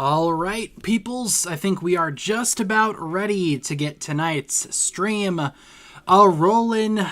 All right, peoples, I think we are just about ready to get tonight's stream rolling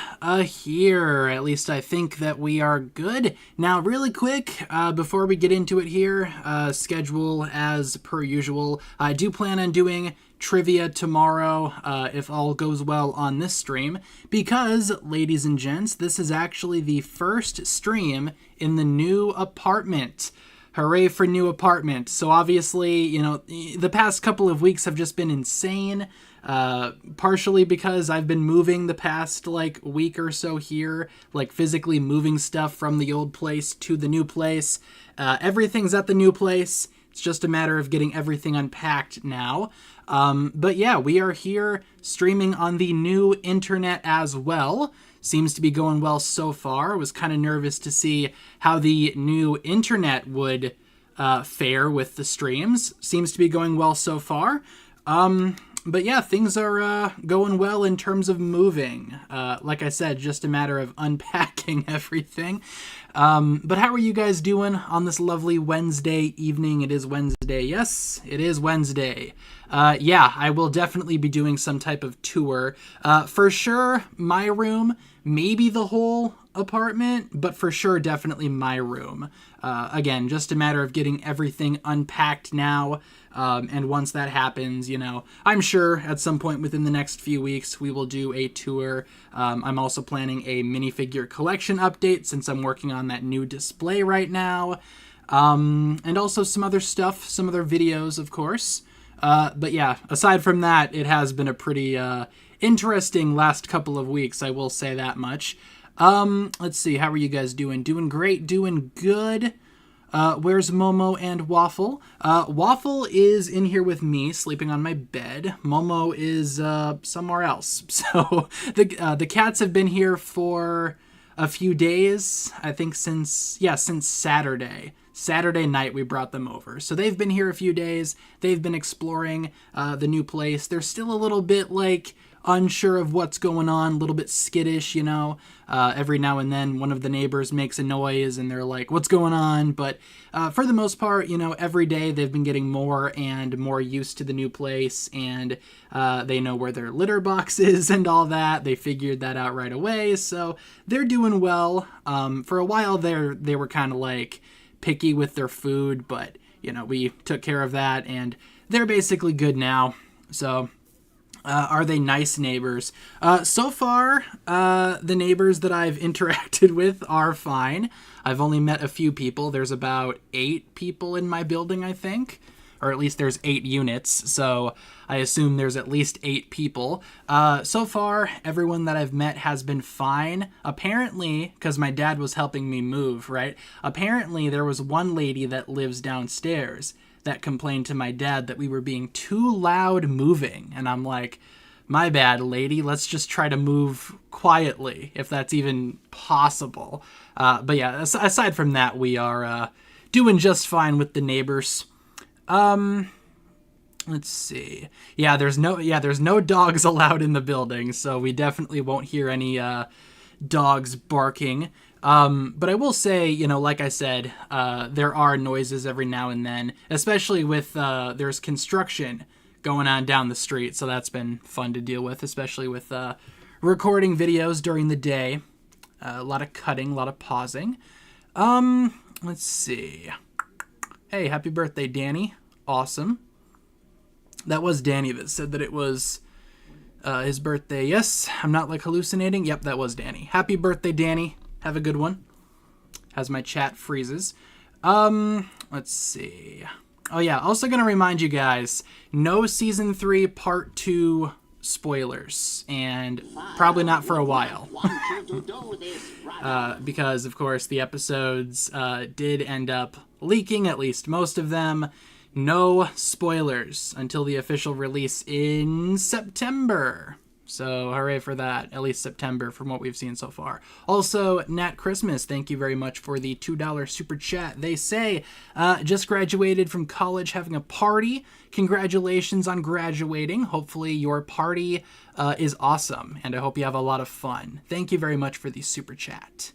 here. At least I think that we are good. Now, really quick, before we get into it here, schedule as per usual. I do plan on doing trivia tomorrow, if all goes well on this stream, because, ladies and gents, this is actually the first stream in the new apartment. Hooray for new apartment. So obviously, you know, the past couple of weeks have just been insane, partially because I've been moving the past, week or so here, physically moving stuff from the old place to the new place. Everything's at the new place. It's just a matter of getting everything unpacked now. But yeah, we are here streaming on the new internet as well. Seems to be going well so far. I was kind of nervous to see how the new internet would fare with the streams. Seems to be going well so far. But yeah, things are going well in terms of moving. Like I said, just a matter of unpacking everything. But how are you guys doing on this lovely Wednesday evening? It is Wednesday. Yes, it is Wednesday. Yeah, I will definitely be doing some type of tour. For sure, my room, maybe the whole apartment, but for sure, definitely my room. Again, just a matter of getting everything unpacked now. And once that happens, you know, I'm sure at some point within the next few weeks, we will do a tour. I'm also planning a minifigure collection update since I'm working on that new display right now. And also some other stuff, some other videos, of course. But yeah, aside from that, it has been a pretty interesting last couple of weeks, I will say that much. Let's see, how are you guys doing? Doing great, doing good. Where's Momo and Waffle? Waffle is in here with me, sleeping on my bed. Momo is somewhere else. So the cats have been here for a few days. I think since Saturday. Saturday night we brought them over. So they've been here a few days. They've been exploring the new place. They're still a little bit unsure of what's going on, a little bit skittish, you know. Every now and then one of the neighbors makes a noise and they're like, what's going on? But for the most part, you know, every day they've been getting more and more used to the new place, and they know where their litter box is and all that. They figured that out right away, so they're doing well. For a while there, they were kind of picky with their food, but, you know, we took care of that and they're basically good now. So are they nice neighbors? So far, the neighbors that I've interacted with are fine. I've only met a few people. There's about 8 people in my building, I think. Or at least there's 8 units, so I assume there's at least 8 people. So far, everyone that I've met has been fine. Apparently, because my dad was helping me move, right? Apparently, there was one lady that lives downstairs that complained to my dad that we were being too loud moving. And I'm like, my bad, lady, let's just try to move quietly, if that's even possible. But yeah, aside from that, we are doing just fine with the neighbors. Let's see. Yeah, there's no dogs allowed in the building, so we definitely won't hear any dogs barking. But I will say, you know, like I said, there are noises every now and then, especially with, there's construction going on down the street. So that's been fun to deal with, especially with, recording videos during the day. A lot of cutting, a lot of pausing. Let's see. Hey, happy birthday, Danny. Awesome. That was Danny that said that it was, his birthday. Yes, I'm not hallucinating. Yep, that was Danny. Happy birthday, Danny. Have a good one. As my chat freezes. Let's see. Oh yeah, also gonna remind you guys, no Season 3 Part 2 spoilers. And probably not for a while. Because, of course, the episodes did end up leaking, at least most of them. No spoilers until the official release in September. So hooray for that, at least September from what we've seen so far. Also, Nat Christmas, thank you very much for the $2 super chat. They say, just graduated from college having a party. Congratulations on graduating. Hopefully your party is awesome, and I hope you have a lot of fun. Thank you very much for the super chat.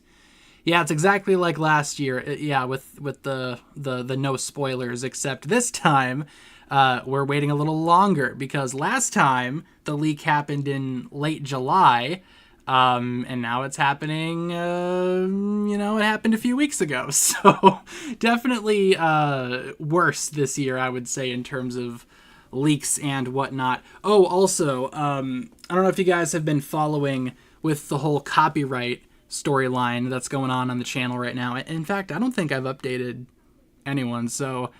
Yeah, it's exactly like last year. Yeah, with the no spoilers, except this time we're waiting a little longer because last time the leak happened in late July, and now it's happening. It happened a few weeks ago, so definitely worse this year, I would say, in terms of leaks and whatnot. Oh, also, I don't know if you guys have been following with the whole copyright storyline that's going on the channel right now. In fact, I don't think I've updated anyone, so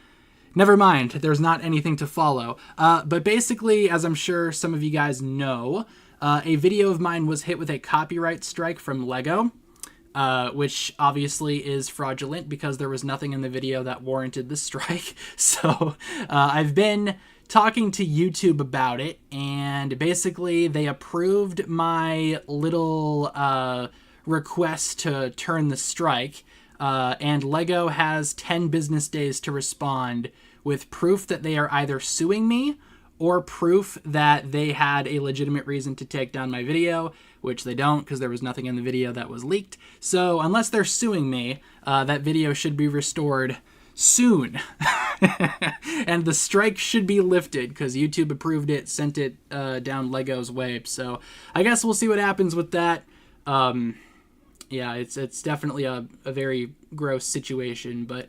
never mind. There's not anything to follow. But basically, as I'm sure some of you guys know, a video of mine was hit with a copyright strike from Lego, which obviously is fraudulent because there was nothing in the video that warranted the strike. So I've been talking to YouTube about it, and basically they approved my little request to turn the strike, and Lego has 10 business days to respond with proof that they are either suing me or proof that they had a legitimate reason to take down my video, which they don't because there was nothing in the video that was leaked. So unless they're suing me, that video should be restored soon. And the strike should be lifted because YouTube approved it, sent it down Lego's way. So I guess we'll see what happens with that. Yeah, it's definitely a very gross situation, but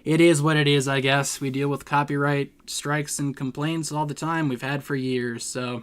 it is what it is, I guess. We deal with copyright strikes and complaints all the time. We've had for years, so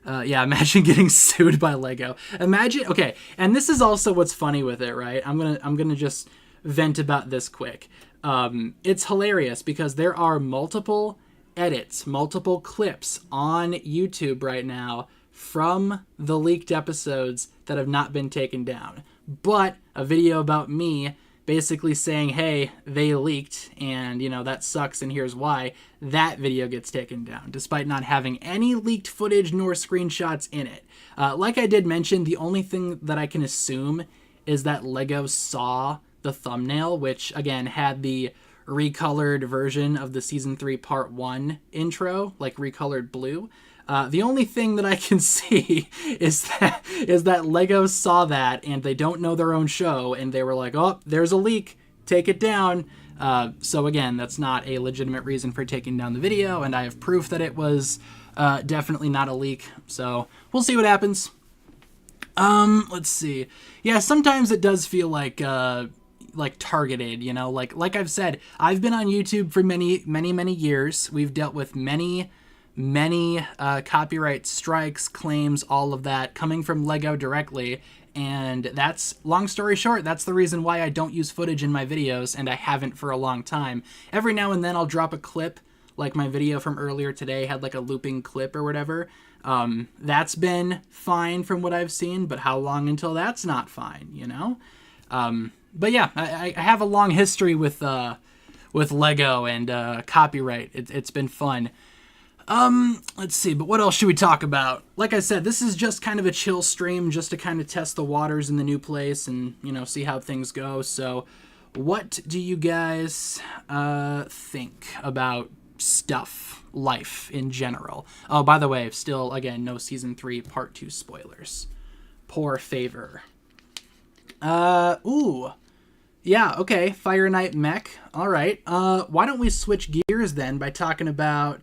yeah, imagine getting sued by Lego. Imagine, okay, and this is also what's funny with it, right? I'm gonna just vent about this quick. It's hilarious because there are multiple edits, multiple clips on YouTube right now from the leaked episodes that have not been taken down. But a video about me basically saying, hey, they leaked and, that sucks and here's why, that video gets taken down, despite not having any leaked footage nor screenshots in it. Like I did mention, the only thing that I can assume is that Lego saw the thumbnail, which, again, had the recolored version of the Season 3 Part 1 intro, like recolored blue. The only thing that I can see is that Lego saw that and they don't know their own show and they were like, oh, there's a leak, take it down. So again, that's not a legitimate reason for taking down the video, and I have proof that it was definitely not a leak. So we'll see what happens. Let's see. Yeah, sometimes it does feel like targeted, like I've said, I've been on YouTube for many years. We've dealt with many copyright strikes, claims, all of that coming from Lego directly. And that's, long story short, that's the reason why I don't use footage in my videos, and I haven't for a long time. Every now and then I'll drop a clip, like my video from earlier today had like a looping clip or whatever. That's been fine from what I've seen, but how long until that's not fine, But yeah, I have a long history with Lego and copyright. It's been fun. Let's see, but what else should we talk about? Like I said, this is just kind of a chill stream just to kind of test the waters in the new place and, see how things go. So what do you guys think about stuff, life in general? Oh, by the way, still, again, no Season 3 Part 2 spoilers. Poor favor. Ooh. Yeah, okay, Fire Knight Mech. All right. Why don't we switch gears then by talking about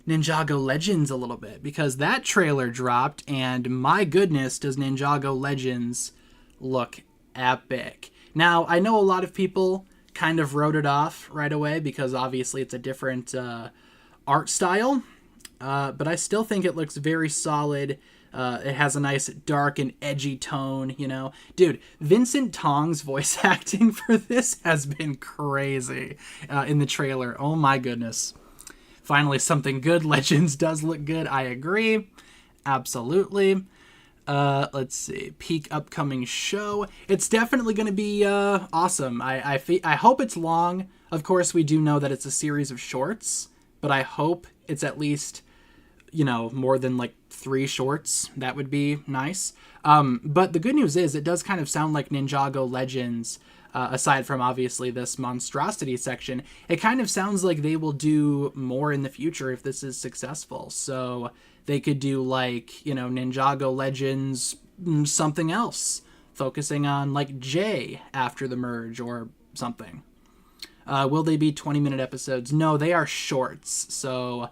Ninjago Legends a little bit, because that trailer dropped and my goodness does Ninjago Legends look epic. Now, I know a lot of people kind of wrote it off right away because obviously it's a different art style, but I still think it looks very solid. It has a nice dark and edgy tone, Dude, Vincent Tong's voice acting for this has been crazy in the trailer. Oh my goodness. Finally, something good. Legends does look good. I agree. Absolutely. Let's see. Peak upcoming show. It's definitely going to be awesome. I hope it's long. Of course, we do know that it's a series of shorts, but I hope it's at least, more than like 3 shorts. That would be nice. But the good news is it does kind of sound like Ninjago Legends. Aside from obviously this monstrosity section, it kind of sounds like they will do more in the future if this is successful. So they could do like, Ninjago Legends, something else, focusing on like Jay after the merge or something. Will they be 20-minute episodes? No, they are shorts, so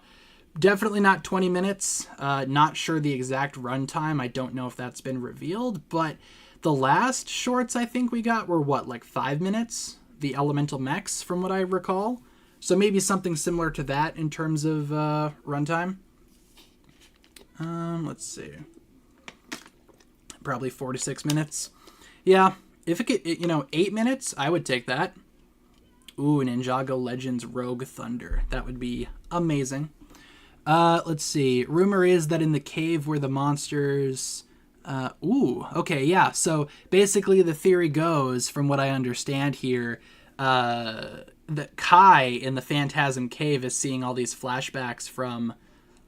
definitely not 20 minutes. Not sure the exact runtime. I don't know if that's been revealed, but the last shorts I think we got were what, like 5 minutes? The Elemental Mechs, from what I recall. So maybe something similar to that in terms of runtime. Let's see. Probably 4 to 6 minutes. Yeah, if it could, 8 minutes, I would take that. Ooh, Ninjago Legends Rogue Thunder. That would be amazing. Let's see. Rumor is that in the cave where the monsters... okay, yeah. So basically the theory goes, from what I understand here, that Kai in the Phantasm Cave is seeing all these flashbacks from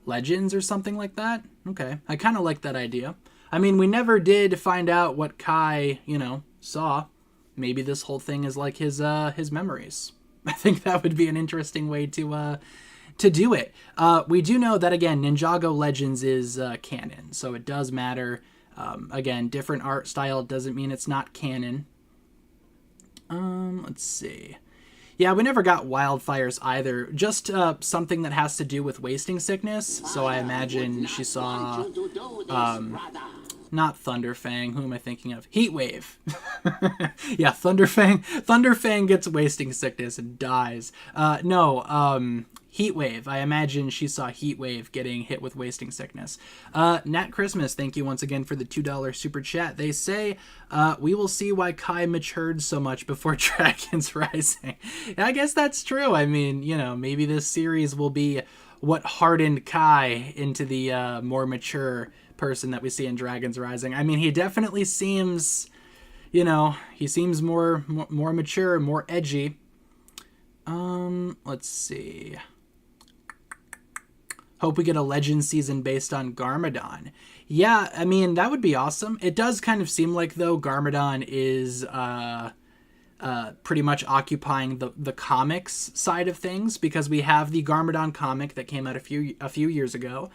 Legends or something like that. Okay, I kind of like that idea. I mean, we never did find out what Kai, saw. Maybe this whole thing is like his memories. I think that would be an interesting way to do it. We do know that, again, Ninjago Legends is canon, so it does matter. Again, different art style doesn't mean it's not canon. Let's see. Yeah, we never got wildfires either. Just something that has to do with wasting sickness. So I imagine she saw... not Thunderfang. Who am I thinking of? Heatwave. Yeah, Thunderfang gets wasting sickness and dies. Heatwave. I imagine she saw Heatwave getting hit with wasting sickness. Nat Christmas, thank you once again for the $2 super chat. They say, we will see why Kai matured so much before Dragons Rising. I guess that's true. I mean, maybe this series will be what hardened Kai into the more mature person that we see in Dragons Rising. I mean, he definitely seems, he seems more mature, more edgy. Let's see. Hope we get a Legend season based on Garmadon. Yeah, I mean, that would be awesome. It does kind of seem like, though, Garmadon is pretty much occupying the comics side of things, because we have the Garmadon comic that came out a few years ago.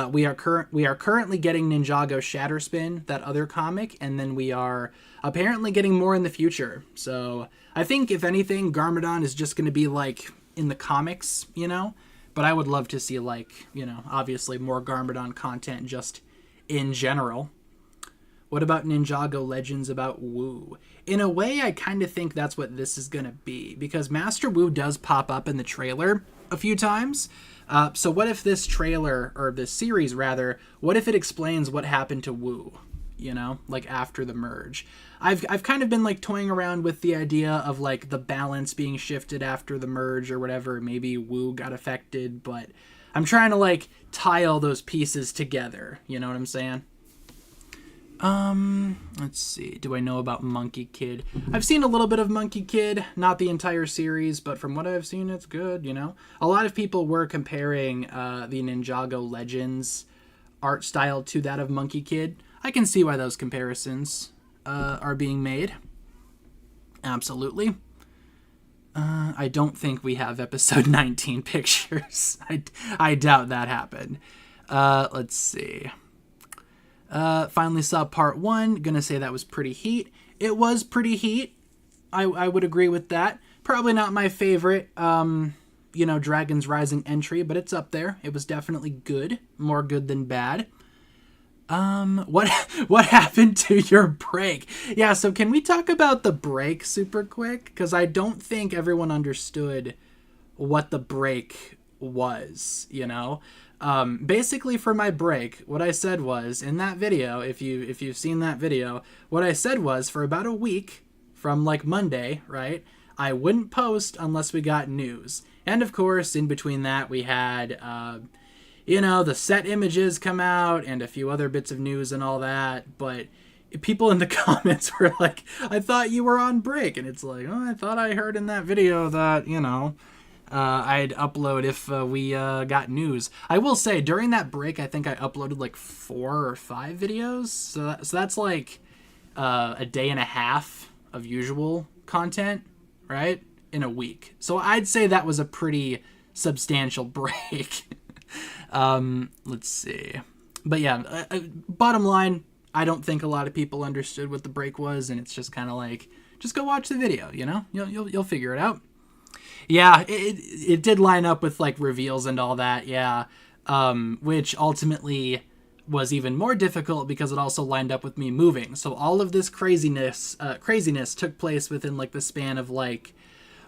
We are currently getting Ninjago Shatterspin, that other comic, and then we are apparently getting more in the future. So I think, if anything, Garmadon is just going to be like in the comics, But I would love to see, like, obviously more Garmadon content just in general. What about Ninjago Legends about Wu? In a way, I kind of think that's what this is going to be, because Master Wu does pop up in the trailer a few times. So what if this trailer, or this series rather, what if it explains what happened to Wu, like after the merge? I've kind of been like toying around with the idea of like the balance being shifted after the merge or whatever. Maybe Wu got affected, but I'm trying to like tie all those pieces together. You know what I'm saying? Let's see. Do I know about Monkey Kid? I've seen a little bit of Monkey Kid, not the entire series, but from what I've seen, it's good, A lot of people were comparing the Ninjago Legends art style to that of Monkey Kid. I can see why those comparisons are being made. Absolutely. I don't think we have episode 19 pictures. I doubt that happened. Let's see. Finally saw part 1. Gonna say that was pretty heat. It was pretty heat. I would agree with that. Probably not my favorite, Dragons Rising entry, but it's up there. It was definitely good. More good than bad. What happened to your break? Yeah, so can we talk about the break super quick? Because I don't think everyone understood what the break was, Basically, for my break, what I said was, in that video, if you've seen that video, what I said was, for about a week, from like Monday, right, I wouldn't post unless we got news. And of course, in between that, we had, the set images come out and a few other bits of news and all that. But people in the comments were like, I thought you were on break. And it's like, oh, I thought I heard in that video that, I'd upload if we got news. I will say, during that break, I think I uploaded like 4 or 5 videos. So that's like a day and a half of usual content, right? In a week. So I'd say that was a pretty substantial break. Let's see. But yeah, bottom line, I don't think a lot of people understood what the break was, and it's just kind of like, just go watch the video, you know? You'll figure it out. Yeah, it did line up with like reveals and all that, yeah. Which ultimately was even more difficult because it also lined up with me moving. So all of this craziness took place within like the span of like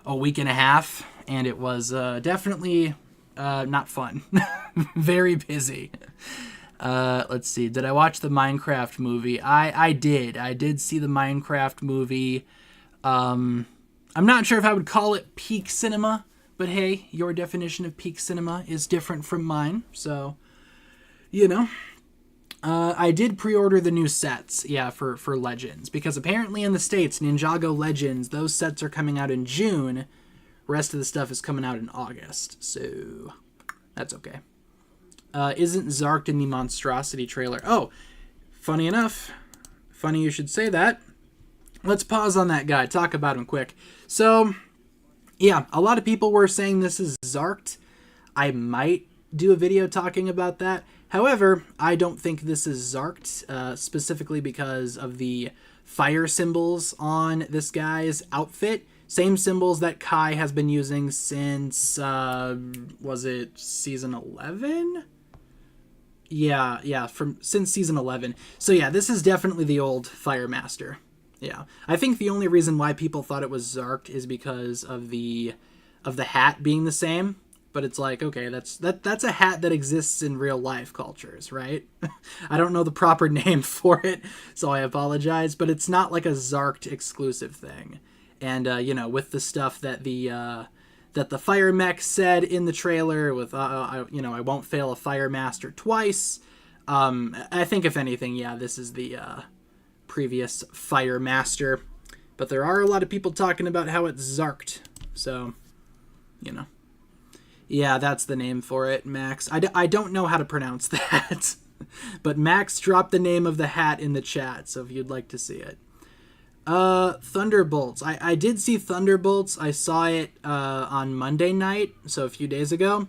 a week and a half, and it was definitely not fun. Very busy. Let's see. Did I watch the Minecraft movie? I did. I did see the Minecraft movie. I'm not sure if I would call it peak cinema, but hey, your definition of peak cinema is different from mine, so, you know. I did pre-order the new sets, yeah, for Legends, because apparently in the States, Ninjago Legends, those sets are coming out in June. Rest of the stuff is coming out in August, so that's okay. Isn't Zarked in the Monstrosity trailer? Oh, funny enough. Funny you should say that. Let's pause on that guy, talk about him quick. So, yeah, a lot of people were saying this is Zarked. I might do a video talking about that. However, I don't think this is Zarked, specifically because of the fire symbols on this guy's outfit. Same symbols that Kai has been using since, was it season 11? Yeah, since season 11. So yeah, this is definitely the old Fire Master. Yeah, I think the only reason why people thought it was Zarked is because of the hat being the same. But it's like, okay, that's a hat that exists in real life cultures, right? I don't know the proper name for it, so I apologize. But it's not like a Zarked exclusive thing. And you know, with the stuff that the fire mech said in the trailer, with I won't fail a fire master twice. I think if anything, yeah, this is the previous fire master. But there are a lot of people talking about how it's Zarked, so you know. Yeah, that's the name for it, Max. I don't know how to pronounce that. But Max dropped the name of the hat in the chat, so if you'd like to see it. Thunderbolts. I did see Thunderbolts. I saw it on Monday night, so a few days ago.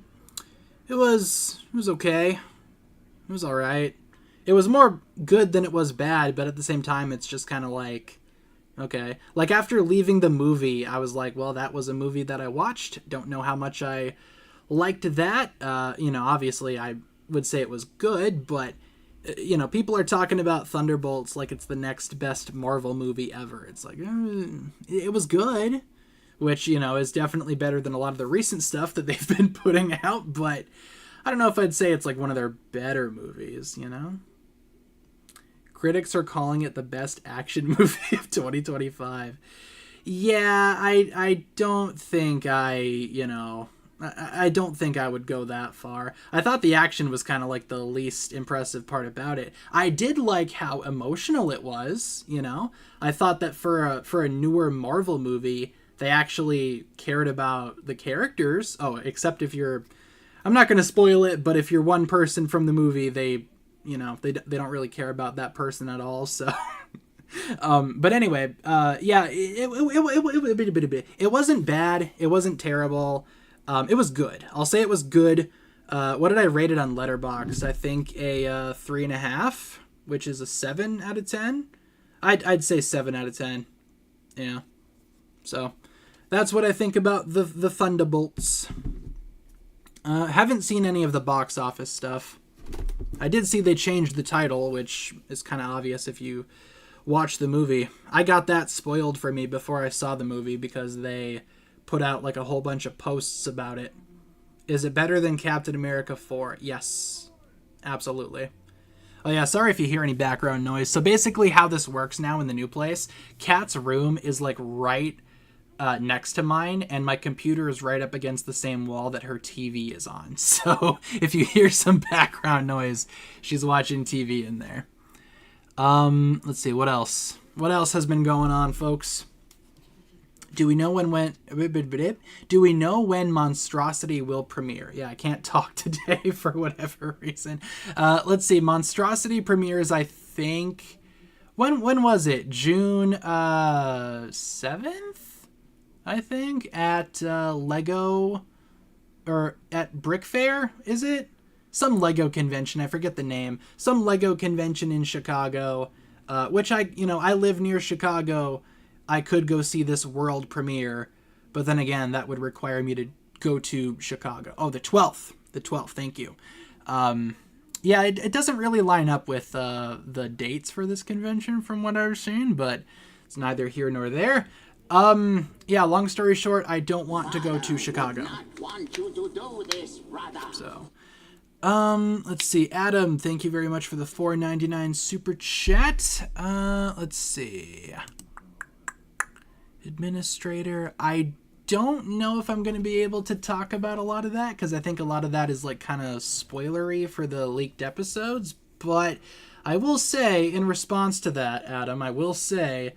It was okay. It was alright. It was more good than it was bad, but at the same time, it's just kind of like, okay. Like, after leaving the movie, I was like, well, that was a movie that I watched. Don't know how much I liked that. Obviously I would say it was good, but people are talking about Thunderbolts like it's the next best Marvel movie ever. It's like, it was good, which, is definitely better than a lot of the recent stuff that they've been putting out, but I don't know if I'd say it's like one of their better movies, Critics are calling it the best action movie of 2025. Yeah, I don't think I don't think I would go that far. I thought the action was kind of like the least impressive part about it. I did like how emotional it was, I thought that for a newer Marvel movie, they actually cared about the characters. Oh, except if you're... I'm not going to spoil it, but if you're one person from the movie, they don't really care about that person at all, so... But anyway, yeah, it wasn't bad. It wasn't terrible. It was good. I'll say it was good. What did I rate it on Letterboxd? I think a 3.5, which is a 7 out of 10. I'd say 7 out of 10. Yeah. So that's what I think about the Thunderbolts. Haven't seen any of the box office stuff. I did see they changed the title, which is kind of obvious if you watch the movie. I got that spoiled for me before I saw the movie because they put out like a whole bunch of posts about it. Is it better than Captain America 4? Yes, absolutely. Oh yeah, sorry if you hear any background noise. So basically how this works now in the new place, Kat's room is like right next to mine, and my computer is right up against the same wall that her TV is on. So if you hear some background noise, she's watching TV in there. Let's see, what else? What else has been going on, folks? Do we know when Monstrosity will premiere? Yeah, I can't talk today for whatever reason. Let's see. Monstrosity premieres, I think. When was it? June 7th? I think at Lego or at Brick Fair, is it? some Lego convention. I forget the name. Some Lego convention in Chicago, which I live near Chicago. I could go see this world premiere, but then again, that would require me to go to Chicago. Oh, the 12th. The 12th, thank you. Yeah, it doesn't really line up with the dates for this convention from what I've seen, but it's neither here nor there. Yeah, long story short, I don't want to go to Chicago. So, let's see. Adam, thank you very much for the $4.99 super chat. Let's see. Administrator, I don't know if I'm going to be able to talk about a lot of that, because I think a lot of that is like kind of spoilery for the leaked episodes, but I will say, in response to that, Adam, I will say,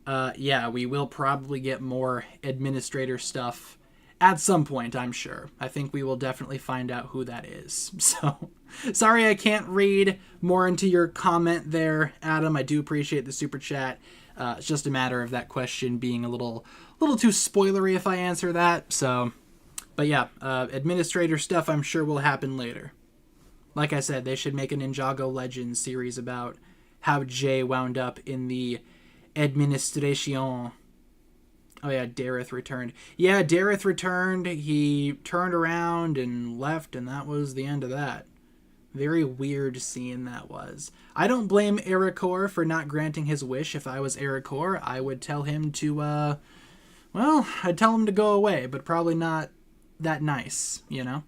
yeah, we will probably get more administrator stuff at some point, I'm sure. I think we will definitely find out who that is. So, sorry I can't read more into your comment there, Adam. I do appreciate the super chat. It's just a matter of that question being a little too spoilery if I answer that. So, but yeah, administrator stuff I'm sure will happen later. Like I said, they should make a Ninjago Legends series about how Jay wound up in the administration. Oh yeah, Dareth returned. Yeah, Dareth returned. He turned around and left, and that was the end of that. Very weird scene that was. I don't blame Ericor for not granting his wish. If I was Ericor, I would tell him to, well, I'd tell him to go away, but probably not that nice, you know?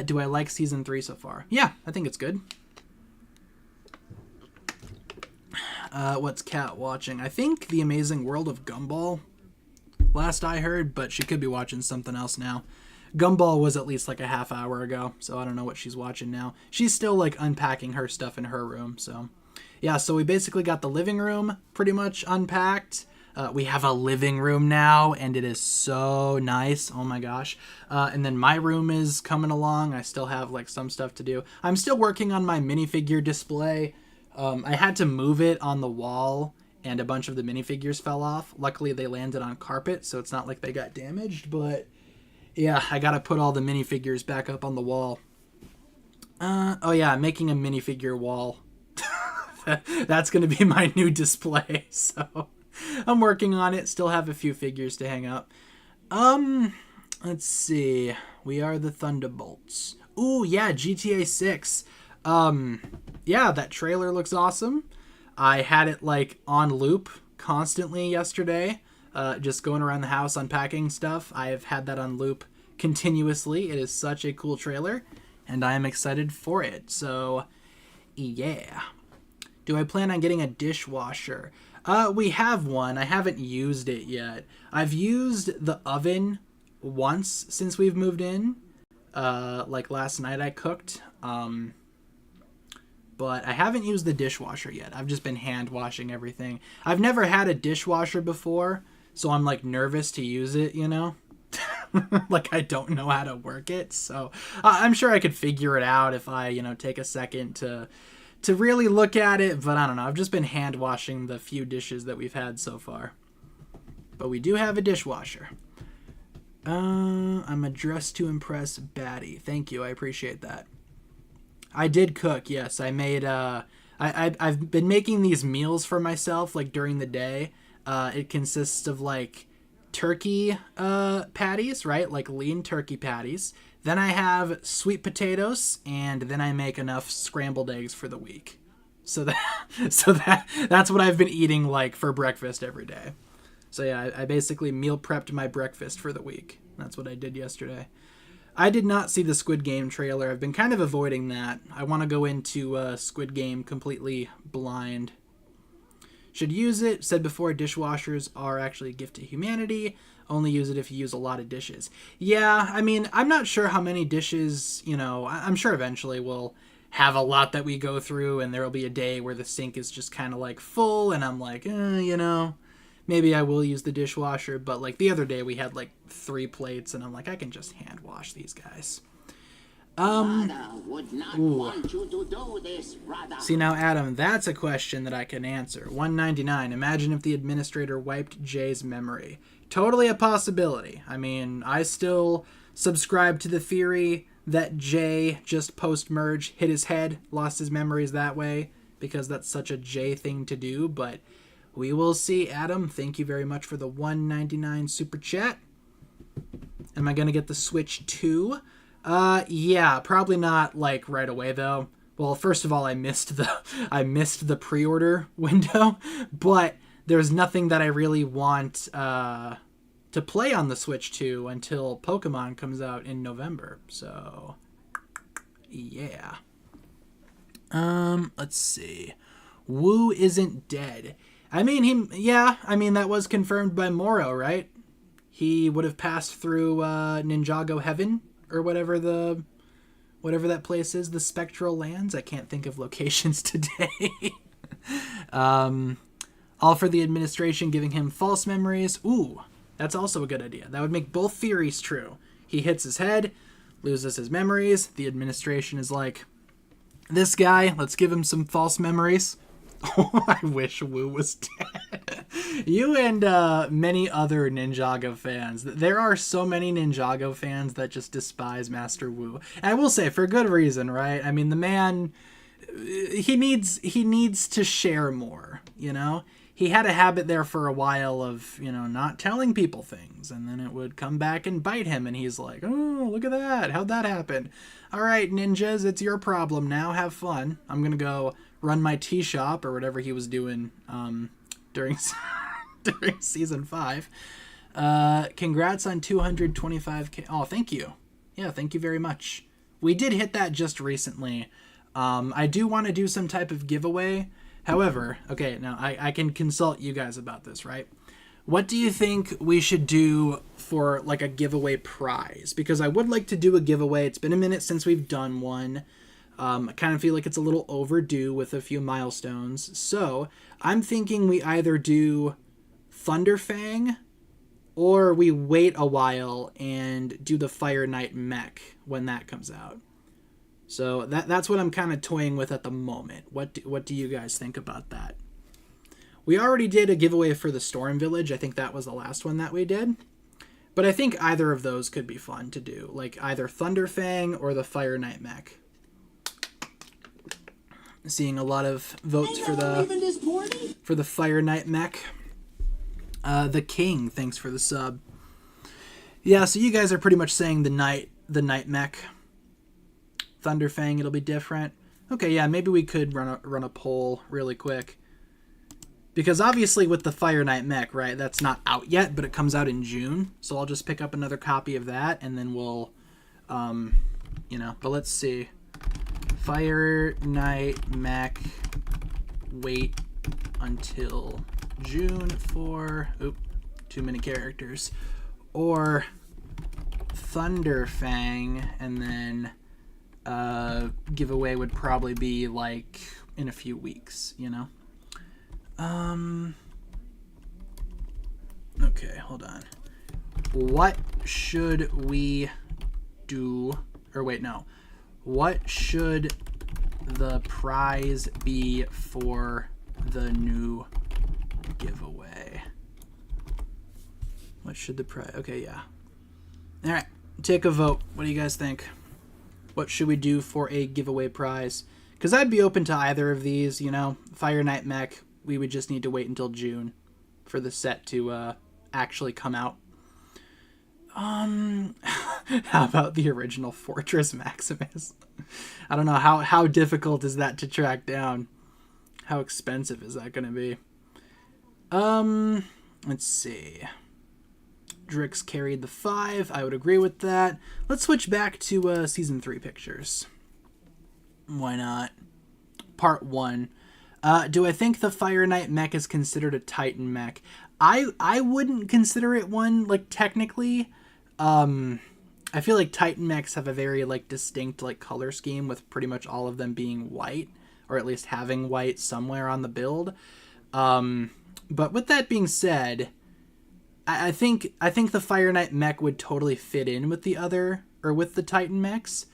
Do I like Season 3 so far? Yeah, I think it's good. What's Kat watching? I think The Amazing World of Gumball, last I heard, but she could be watching something else now. Gumball was at least like a half hour ago, so I don't know what she's watching now. She's still like unpacking her stuff in her room, so yeah, so we basically got the living room pretty much unpacked. We have a living room now, and it is so nice. Oh my gosh. And then my room is coming along. I still have like some stuff to do. I'm still working on my minifigure display. I had to move it on the wall, and a bunch of the minifigures fell off. Luckily, they landed on carpet, so it's not like they got damaged, but yeah, I gotta put all the minifigures back up on the wall. Oh yeah, I'm making a minifigure wall. That's gonna be my new display, so I'm working on it. Still have a few figures to hang up. Let's see. We are the Thunderbolts. Ooh, yeah, GTA 6. Yeah, that trailer looks awesome. I had it like on loop constantly yesterday. Just going around the house unpacking stuff. I have had that on loop continuously. It is such a cool trailer, and I am excited for it. So, yeah. Do I plan on getting a dishwasher? We have one. I haven't used it yet. I've used the oven once since we've moved in. Like last night I cooked. But I haven't used the dishwasher yet. I've just been hand washing everything. I've never had a dishwasher before, so I'm like nervous to use it, you know? Like I don't know how to work it, so I'm sure I could figure it out if I, take a second to really look at it, but I don't know. I've just been hand washing the few dishes that we've had so far. But we do have a dishwasher. I'm a dress to impress baddie. Thank you, I appreciate that. I did cook, yes. I made, I've been making these meals for myself, like, during the day. It consists of, like, turkey patties, right? Like, lean turkey patties. Then I have sweet potatoes, and then I make enough scrambled eggs for the week. So that's what I've been eating, like, for breakfast every day. So, yeah, I basically meal prepped my breakfast for the week. That's what I did yesterday. I did not see the Squid Game trailer. I've been kind of avoiding that. I want to go into Squid Game completely blind. Should use it. Said before, dishwashers are actually a gift to humanity. Only use it if you use a lot of dishes. Yeah, I mean, I'm not sure how many dishes, I'm sure eventually we'll have a lot that we go through, and there will be a day where the sink is just kind of like full, and I'm like, maybe I will use the dishwasher, but like the other day we had like 3 plates, and I'm like, I can just hand wash these guys. See now, Adam, that's a question that I can answer. $1.99. Imagine if the administrator wiped Jay's memory. Totally a possibility. I mean, I still subscribe to the theory that Jay just post-merge hit his head, lost his memories that way, because that's such a Jay thing to do, but we will see. Adam, thank you very much for the $1.99 super chat. Am I going to get the Switch 2? Yeah, probably not like right away though. Well, first of all, I missed the pre-order window, but there's nothing that I really want to play on the Switch 2 until Pokemon comes out in November. So, yeah. Let's see. Wu isn't dead. I mean, that was confirmed by Moro, right? He would have passed through Ninjago Heaven, or whatever that place is, the Spectral Lands. I can't think of locations today. All for the administration giving him false memories. Ooh, that's also a good idea. That would make both theories true. He hits his head, loses his memories. The administration is like, this guy, let's give him some false memories. Oh, I wish Wu was dead. You and many other Ninjago fans. There are so many Ninjago fans that just despise Master Wu. And I will say, for good reason, right? I mean, the man, he needs to share more, you know? He had a habit there for a while of, not telling people things, and then it would come back and bite him, and he's like, oh, look at that. How'd that happen? All right, ninjas, it's your problem now. Have fun. I'm going to go run my tea shop, or whatever he was doing during Season 5. Congrats on 225K. Oh, thank you. Yeah, thank you very much. We did hit that just recently. I do want to do some type of giveaway. However, okay, now I can consult you guys about this, right? What do you think we should do for like a giveaway prize? Because I would like to do a giveaway. It's been a minute since we've done one. I kind of feel like it's a little overdue with a few milestones. So I'm thinking we either do Thunderfang or we wait a while and do the Fire Knight mech when that comes out. So that's what I'm kind of toying with at the moment. What do you guys think about that? We already did a giveaway for the Storm Village. I think that was the last one that we did. But I think either of those could be fun to do. Like either Thunderfang or the Fire Knight mech. Seeing a lot of votes for the Fire Knight mech. The King, thanks for the sub. Yeah, so you guys are pretty much saying the Knight mech. Thunderfang, it'll be different. Okay, yeah, maybe we could run a poll really quick. Because obviously with the Fire Knight mech, right, that's not out yet, but it comes out in June. So I'll just pick up another copy of that, and then we'll, but let's see. Fire Knight mech, wait until June for, too many characters. Or Thunderfang, and then giveaway would probably be like in a few weeks, Okay, hold on. What should we do? Or wait, no. What should the prize be for the new giveaway? What should the prize? Okay, yeah. All right, take a vote. What do you guys think? What should we do for a giveaway prize? Because I'd be open to either of these, Fire Knight mech, we would just need to wait until June for the set to actually come out. How about the original Fortress Maximus? I don't know, how difficult is that to track down? How expensive is that going to be? Let's see. Drix carried the 5. I would agree with that. Let's switch back to Season 3 pictures. Why not? Part 1. Do I think the Fire Knight mech is considered a Titan mech? I wouldn't consider it one, like, technically. I feel like Titan mechs have a very, like, distinct, like, color scheme with pretty much all of them being white, or at least having white somewhere on the build. But with that being said, I think the Fire Knight mech would totally fit in with the Titan mechs.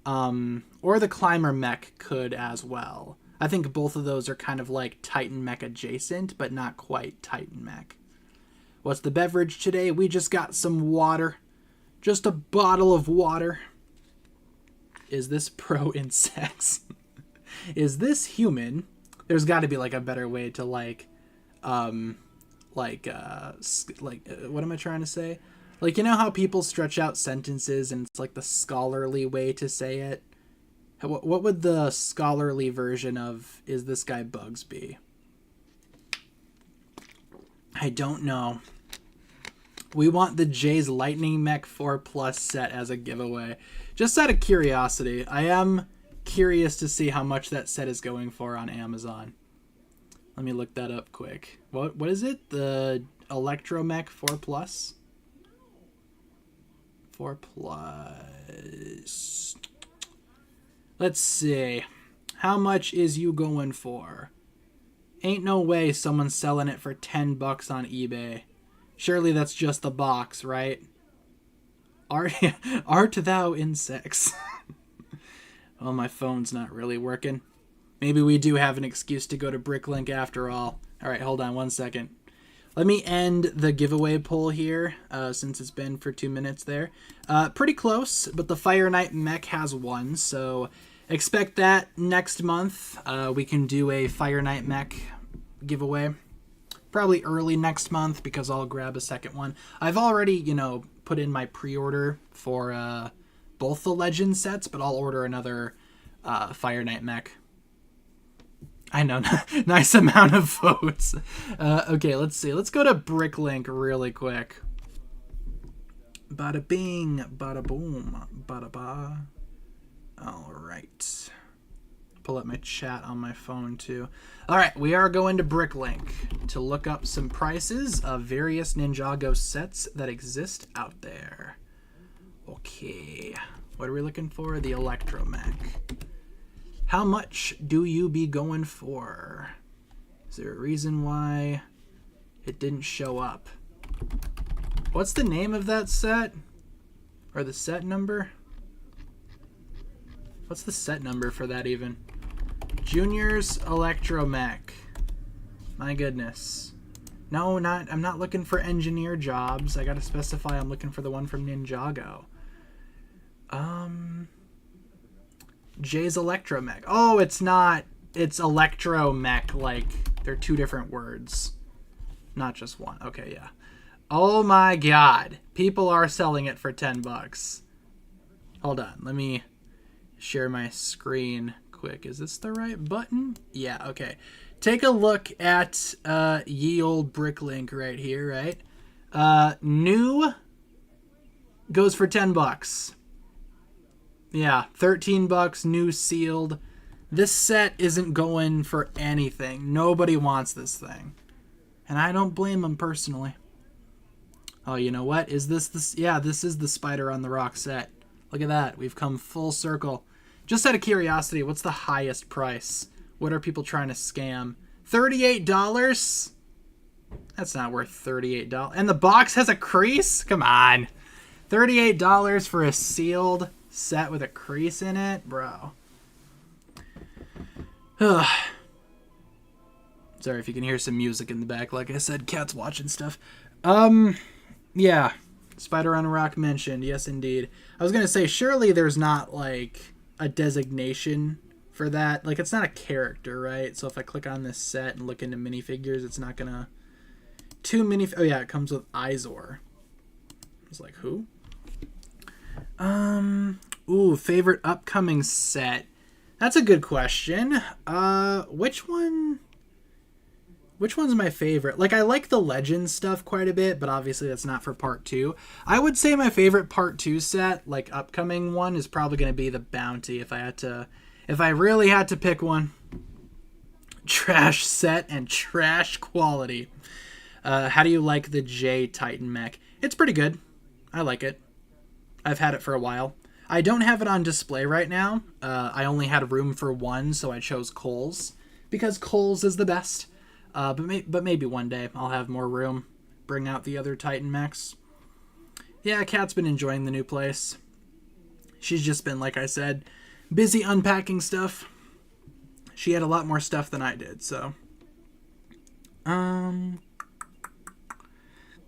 Or the Climber mech could as well. I think both of those are kind of like Titan mech adjacent, but not quite Titan mech. What's the beverage today? We just got some water. Just a bottle of water. Is this pro insects? Is this human? There's got to be like a better way to what am I trying to say? Like, you know how people stretch out sentences and it's like the scholarly way to say it? What would the scholarly version of is this guy Bugs be? I don't know. We want the Jay's Lightning Mech 4 Plus set as a giveaway. Just out of curiosity. I am curious to see how much that set is going for on Amazon. Let me look that up quick. What is it? The Electromech 4 Plus? 4 Plus. Let's see. How much is you going for? Ain't no way someone's selling it for $10 on eBay. Surely that's just the box, right? Art thou insects? Oh, my phone's not really working. Maybe we do have an excuse to go to BrickLink after all. All right, hold on 1 second. Let me end the giveaway poll here, since it's been for 2 minutes there. Pretty close, but the Fire Knight mech has won, so expect that next month. We can do a Fire Knight mech giveaway. Probably early next month because I'll grab a second one. I've already, put in my pre-order for both the Legend sets, but I'll order another Fire Knight mech. I know, nice amount of votes. Okay, let's see. Let's go to BrickLink really quick. Bada bing, bada boom, bada ba. All right. Pull up my chat on my phone too. All right, we are going to BrickLink to look up some prices of various Ninjago sets that exist out there. Okay, what are we looking for? The Electromech. How much do you be going for? Is there a reason why it didn't show up? What's the name of that set? Or the set number? What's the set number for that even? Junior's Electromech. My goodness. No, I'm not looking for engineer jobs. I gotta specify I'm looking for the one from Ninjago. Jay's Electromech. Oh, it's not. It's Electromech. Like, they're two different words. Not just one. Okay, yeah. Oh my god. People are selling it for $10. Hold on. Let me share my screen quick. Is this the right button? Yeah, okay. Take a look at ye old BrickLink right here, right? New goes for $10. Yeah, $13, new sealed. This set isn't going for anything. Nobody wants this thing. And I don't blame them personally. Oh, you know what? Is this? Yeah, this is the Spider on the Rock set. Look at that. We've come full circle. Just out of curiosity, what's the highest price? What are people trying to scam? $38? That's not worth $38. And the box has a crease? Come on. $38 for a sealed set with a crease in it? Bro. Sorry if you can hear some music in the back. Like I said, cat's watching stuff. Yeah. Spider on a Rock mentioned. Yes, indeed. I was going to say, surely there's not, like, a designation for that. Like, it's not a character, right? So if I click on this set and look into minifigures, it's not going to... Oh, yeah, it comes with Izor. I was like, who? Ooh, favorite upcoming set. That's a good question. Which one's my favorite? Like, I like the Legends stuff quite a bit, but obviously that's not for part 2. I would say my favorite part 2 set, like upcoming one, is probably going to be the Bounty if I really had to pick one. Trash set and trash quality. How do you like the J Titan mech? It's pretty good. I like it. I've had it for a while. I don't have it on display right now. I only had room for one, so I chose Cole's because Cole's is the best. But maybe one day I'll have more room. Bring out the other Titan mechs. Yeah, Kat's been enjoying the new place. She's just been, like I said, busy unpacking stuff. She had a lot more stuff than I did, so.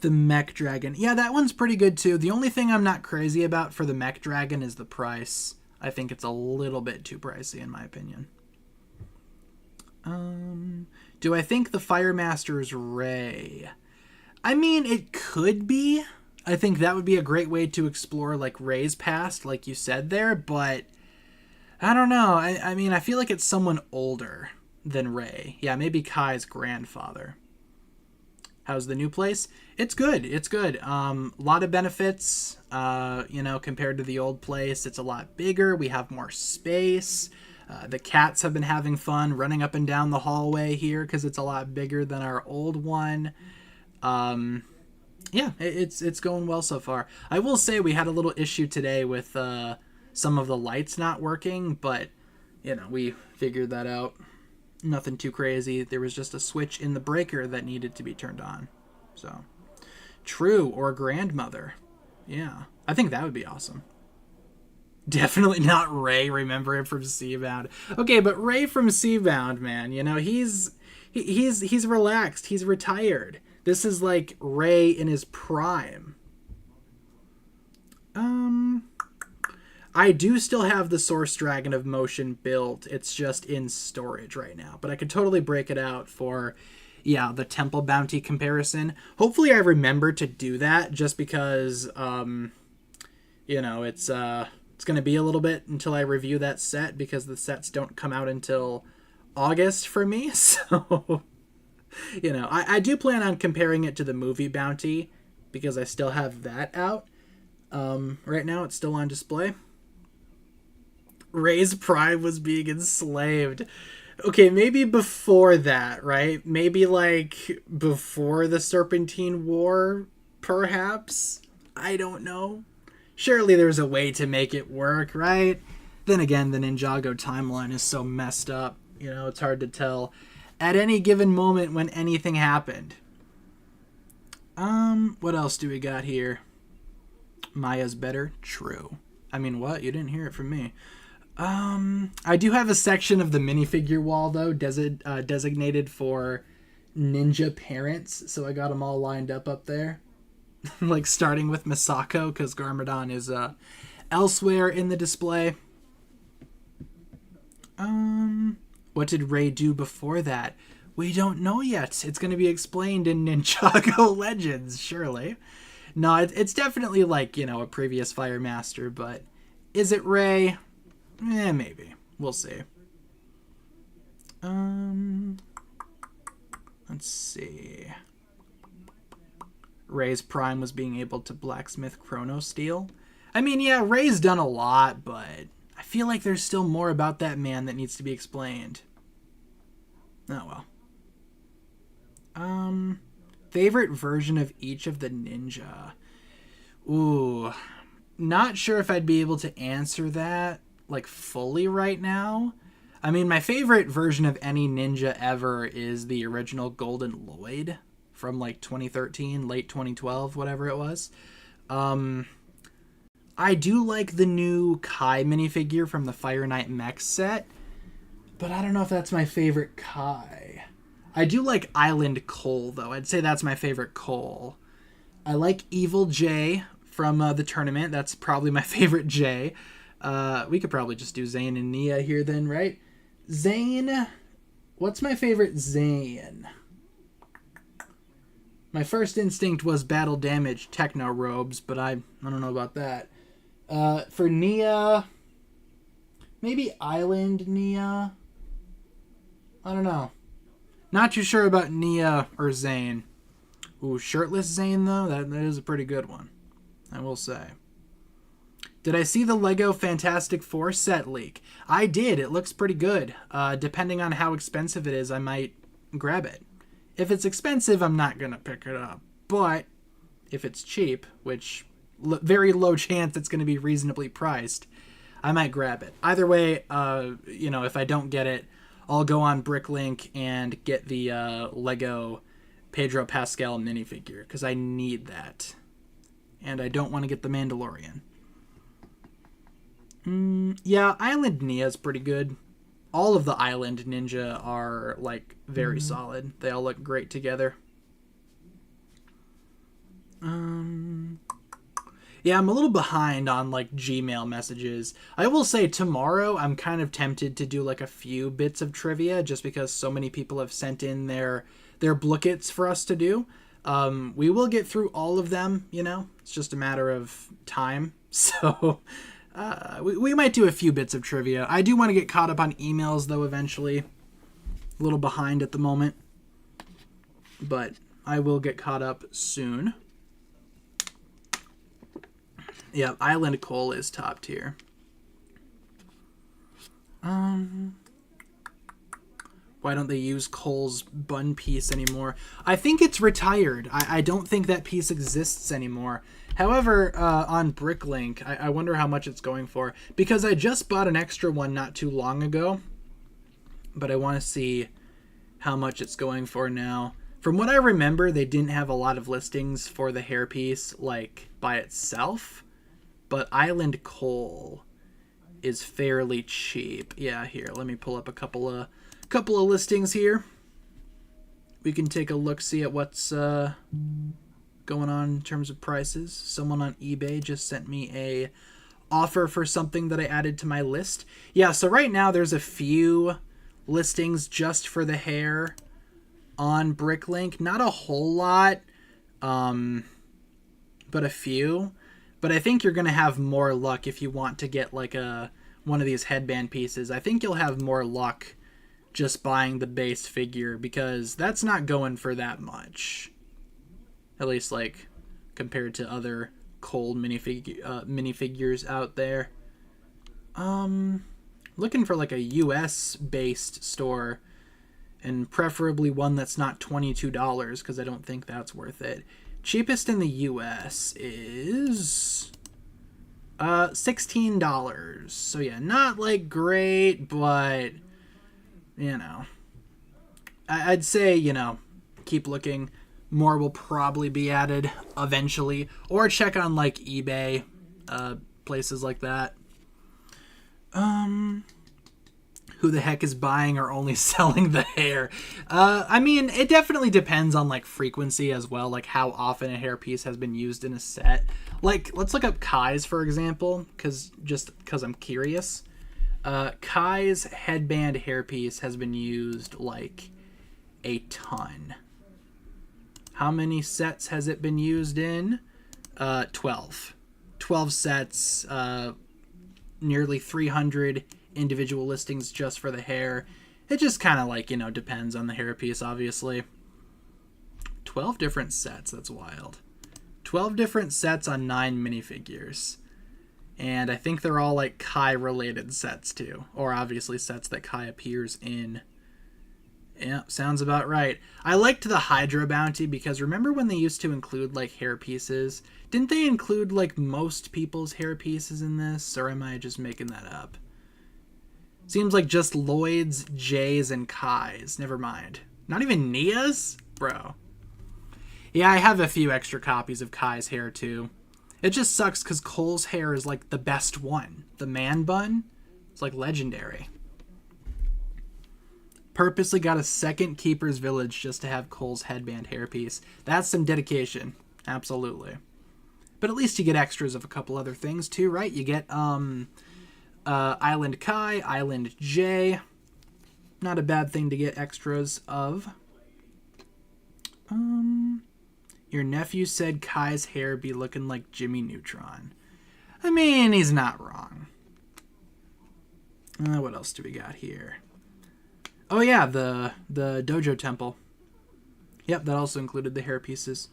The Mech Dragon. Yeah, that one's pretty good too. The only thing I'm not crazy about for the Mech Dragon is the price. I think it's a little bit too pricey in my opinion. Do I think the Fire Master's Ray? I mean, it could be. I think that would be a great way to explore like Ray's past, like you said there, but I don't know. I mean, I feel like it's someone older than Ray. Yeah, maybe Kai's grandfather. How's the new place? It's good. It's good. A lot of benefits, compared to the old place. It's a lot bigger. We have more space. The cats have been having fun running up and down the hallway here because it's a lot bigger than our old one. Yeah, it's going well so far. I will say we had a little issue today with some of the lights not working, but, we figured that out. Nothing too crazy. There was just a switch in the breaker that needed to be turned on. So, True or grandmother. Yeah, I think that would be awesome. Definitely not Ray. Remember him from Seabound. Okay, but Ray from Seabound, man, he's relaxed. He's retired. This is like Ray in his prime. I do still have the Source Dragon of Motion built. It's just in storage right now. But I could totally break it out for, the Temple Bounty comparison. Hopefully I remember to do that just because, it's going to be a little bit until I review that set because the sets don't come out until August for me. So, I do plan on comparing it to the movie Bounty because I still have that out. Right now it's still on display. Ray's pride was being enslaved. Okay, maybe before that, right? Maybe like before the Serpentine War, perhaps? I don't know. Surely there's a way to make it work, right? Then again, the Ninjago timeline is so messed up. It's hard to tell at any given moment when anything happened. What else do we got here? Maya's better? True. I mean, what? You didn't hear it from me. I do have a section of the minifigure wall, though, designated for ninja parents, so I got them all lined up there. Like, starting with Misako, because Garmadon is, elsewhere in the display. What did Ray do before that? We don't know yet. It's going to be explained in Ninjago Legends, surely. No, it's definitely like, a previous Fire Master, but is it Ray? Maybe. We'll see. Let's see. Ray's prime was being able to blacksmith Chrono Steel. I mean, yeah, Ray's done a lot, but I feel like there's still more about that man that needs to be explained. Oh, well. Favorite version of each of the ninja? Ooh. Not sure if I'd be able to answer that, like, fully right now. I mean, my favorite version of any ninja ever is the original Golden Lloyd from, like, 2013, late 2012, whatever it was. I do like the new Kai minifigure from the Fire Knight Mech set, but I don't know if that's my favorite Kai. I do like Island Cole, though. I'd say that's my favorite Cole. I like Evil J from the tournament. That's probably my favorite J. We could probably just do Zane and Nia here then, right? Zane. What's my favorite Zane? My first instinct was Battle Damage Techno Robes, but I don't know about that. For Nia, maybe Island Nia. I don't know. Not too sure about Nia or Zane. Ooh, Shirtless Zane, though? That is a pretty good one, I will say. Did I see the Lego Fantastic Four set leak? I did. It looks pretty good. Depending on how expensive it is, I might grab it. If it's expensive, I'm not going to pick it up. But if it's cheap, which very low chance it's going to be reasonably priced, I might grab it. Either way, if I don't get it, I'll go on BrickLink and get the Lego Pedro Pascal minifigure, because I need that. And I don't want to get the Mandalorian. Yeah, Island Nia's pretty good. All of the Island Ninja are, like, very solid. They all look great together. Yeah, I'm a little behind on like Gmail messages. I will say tomorrow I'm kind of tempted to do like a few bits of trivia just because so many people have sent in their blookets for us to do. We will get through all of them, you know. It's just a matter of time. So we might do a few bits of trivia. I do want to get caught up on emails though eventually. A little behind at the moment, but I will get caught up soon. Yeah, Island Coal is top tier. Why don't they use Cole's bun piece anymore? I think it's retired. I don't think that piece exists anymore. However, on BrickLink, I wonder how much it's going for. Because I just bought an extra one not too long ago. But I want to see how much it's going for now. From what I remember, they didn't have a lot of listings for the hairpiece, like, by itself. But Island Coal is fairly cheap. Yeah, here, let me pull up a couple of listings here. We can take a look, see at what's going on in terms of prices. Someone on eBay just sent me a offer for something that I added to my list. Yeah, so right now there's a few listings just for the hair on BrickLink. Not a whole lot, but a few. But I think you're going to have more luck if you want to get like one of these headband pieces. I think you'll have more luck just buying the base figure because that's not going for that much. At least like compared to other cold minifigures out there. Looking for like a US based store and preferably one that's not $22 because I don't think that's worth it. Cheapest in the US is $16. So yeah, not like great, but you know, I'd say, you know, keep looking. More will probably be added eventually, or check on like eBay, places like that. Who the heck is buying or only selling the hair? I mean, it definitely depends on like frequency as well, like how often a hairpiece has been used in a set. Like, let's look up Kai's, for example, because I'm curious. Kai's headband hairpiece has been used like a ton. How many sets has it been used in? 12. 12 sets, nearly 300 individual listings just for the hair. It just kind of like, you know, depends on the hairpiece, obviously. 12 different sets, that's wild. 12 different sets on 9 minifigures. And I think they're all like Kai related sets too. Or obviously sets that Kai appears in. Yeah, sounds about right. I liked the Hydra bounty because remember when they used to include like hair pieces? Didn't they include like most people's hair pieces in this? Or am I just making that up? Seems like just Lloyd's, Jay's, and Kai's. Never mind. Not even Nia's? Bro. Yeah, I have a few extra copies of Kai's hair too. It just sucks because Cole's hair is like the best one. The man bun? It's like legendary. Purposely got a second Keeper's Village just to have Cole's headband hairpiece. That's some dedication. Absolutely. But at least you get extras of a couple other things too, right? You get Island Kai, Island Jay. Not a bad thing to get extras of. Your nephew said Kai's hair be looking like Jimmy Neutron. I mean, he's not wrong. What else do we got here? Oh yeah, the Dojo Temple. Yep, that also included the hair pieces.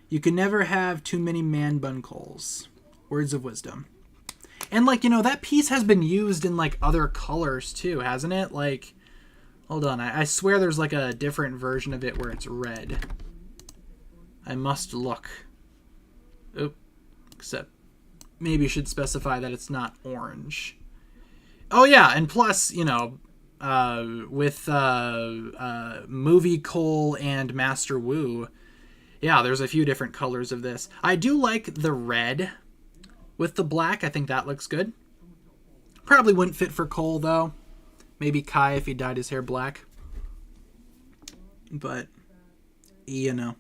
You can never have too many man bun Coles. Words of wisdom. And like, you know, that piece has been used in like other colors too, hasn't it? Like, hold on, I swear there's like a different version of it where it's red. I must look. Oop. Except maybe should specify that it's not orange. Oh yeah, and plus, you know, with Movie Cole and Master Wu, yeah, there's a few different colors of this. I do like the red with the black. I think that looks good. Probably wouldn't fit for Cole though. Maybe Kai if he dyed his hair black. But, you know.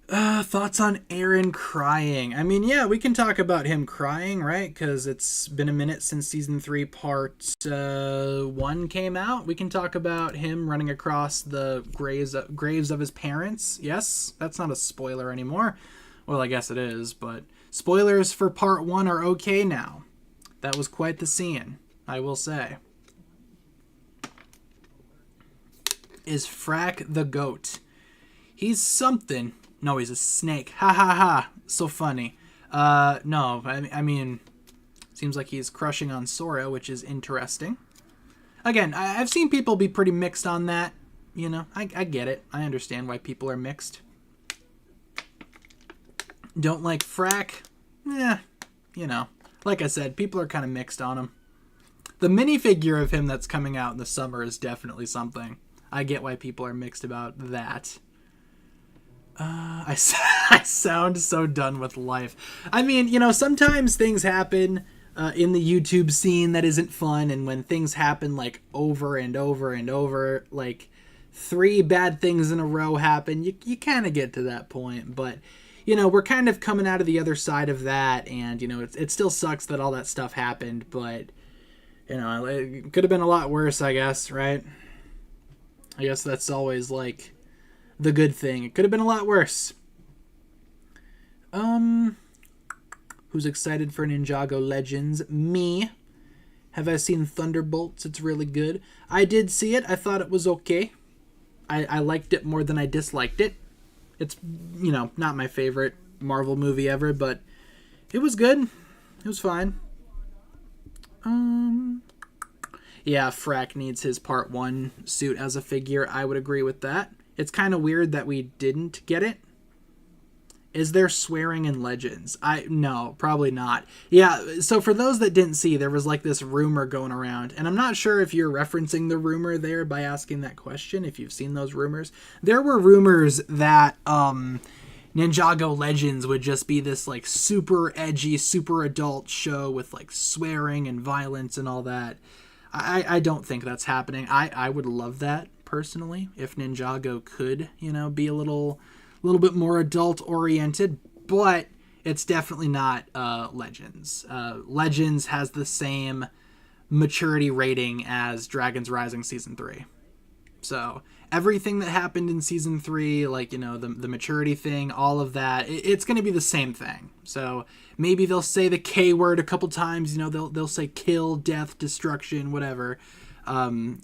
Thoughts on Aaron crying? I mean, yeah, we can talk about him crying, right? Because it's been a minute since season 3, part 1 came out. We can talk about him running across the graves of his parents. Yes, that's not a spoiler anymore. Well, I guess it is, but spoilers for part 1 are okay now. That was quite the scene, I will say. Is Frack the goat? He's something. No, he's a snake. Ha ha ha. So funny. No, I mean, seems like he's crushing on Sora, which is interesting. Again, I've seen people be pretty mixed on that. You know, I get it. I understand why people are mixed. Don't like Frack? Yeah, you know. Like I said, people are kind of mixed on him. The minifigure of him that's coming out in the summer is definitely something. I get why people are mixed about that. I sound so done with life. I mean, you know, sometimes things happen in the YouTube scene that isn't fun, and when things happen like over and over and over, like 3 bad things in a row happen, you kind of get to that point. But, you know, we're kind of coming out of the other side of that, and, you know, it still sucks that all that stuff happened, but, you know, it could have been a lot worse, I guess, right? I guess that's always, like, the good thing. It could have been a lot worse. Who's excited for Ninjago Legends? Me. Have I seen Thunderbolts? It's really good. I did see it. I thought it was okay. I liked it more than I disliked it. It's, you know, not my favorite Marvel movie ever, but it was good. It was fine. Yeah, Frack needs his part 1 suit as a figure. I would agree with that. It's kind of weird that we didn't get it. Is there swearing in Legends? No, probably not. Yeah, so for those that didn't see, there was like this rumor going around, and I'm not sure if you're referencing the rumor there by asking that question, if you've seen those rumors. There were rumors that Ninjago Legends would just be this like super edgy, super adult show with like swearing and violence and all that. I don't think that's happening. I would love that personally if Ninjago could, you know, be a little bit more adult oriented, but it's definitely not Legends. Legends has the same maturity rating as Dragon's Rising Season 3. So everything that happened in Season 3, like, you know, the maturity thing, all of that, it's going to be the same thing. So maybe they'll say the K word a couple times, you know, they'll say kill, death, destruction, whatever.